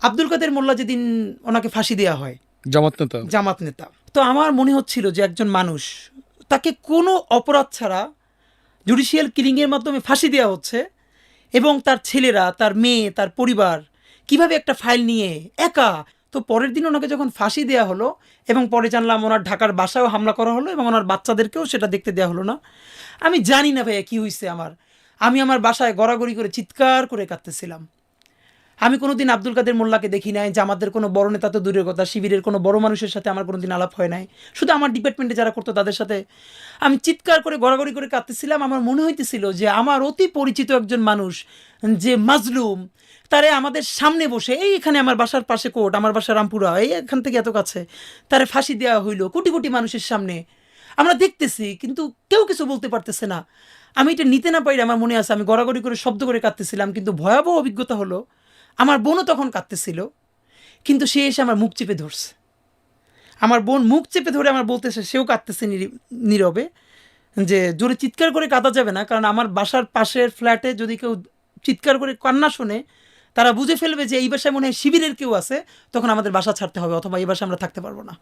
আব্দুল কাদের মোল্লা যেদিন ওনাকে ফাঁসি দেওয়া হয়, জামাত নেতা, তো আমার মনে হচ্ছিল যে একজন মানুষ, তাকে কোনো অপরাধ ছাড়া জুডিশিয়াল কিলিংয়ের মাধ্যমে ফাঁসি দেওয়া হচ্ছে, এবং তার ছেলেরা, তার মেয়ে, তার পরিবার কিভাবে একটা ফাইল নিয়ে একা। তো পরের দিন ওনাকে যখন ফাঁসি দেওয়া হলো, এবং পরে জানলাম ওনার ঢাকার বাসায়ও হামলা করা হলো, এবং ওনার বাচ্চাদেরকেও সেটা দেখতে দেওয়া হলো না। আমি জানি না ভাইয়া কী হয়েছে আমি আমার বাসায় গড়াগড়ি করে চিৎকার করে কাঁদতেছিলাম। আমি কোনোদিন আব্দুল কাদের মোল্লাকে দেখি নাই, যে আমাদের কোনো বড় নেতা তো দূরের কথা, শিবিরের কোনো বড় মানুষের সাথে আমার কোনোদিন আলাপ হয় নাই, শুধু আমার ডিপার্টমেন্টে যারা করতো তাদের সাথে। আমি চিৎকার করে গড়াগড়ি করে কাঁদতেছিলাম। আমার মনে হইতেছিল যে আমার অতি পরিচিত একজন মানুষ, যে মাজলুম, তারে আমাদের সামনে বসে, এখানে আমার বাসার পাশে কোর্ট, আমার বাসা রামপুরা, এখান থেকে এত কাছে, তারে ফাঁসি দেওয়া হইলো কোটি কোটি মানুষের সামনে, আমরা দেখতেছি, কিন্তু কেউ কিছু বলতে পারতেছে না। আমি এটা নিতে না পারি, আমার মনে আছে আমি গড়াগড়ি করে শব্দ করে কাঁদতেছিলাম। কিন্তু ভয়াবহ অভিজ্ঞতা হলো, আমার বোনও তখন কাঁদতেছিল, কিন্তু সে এসে আমার মুখ চেপে ধরছে। আমার বোন মুখ চেপে ধরে আমার বলতেছে, সেও কাঁদতেছে নীরবে, যে জোরে চিৎকার করে কাঁদা যাবে না, কারণ আমার বাসার পাশের ফ্ল্যাটে যদি কেউ চিৎকার করে কান্না শোনে, তারা বুঝে ফেলবে যে এই বাসায় মনে হয় শিবিরের কেউ আছে, তখন আমাদের বাসা ছাড়তে হবে, অথবা এই বাসায় আমরা থাকতে পারবো না।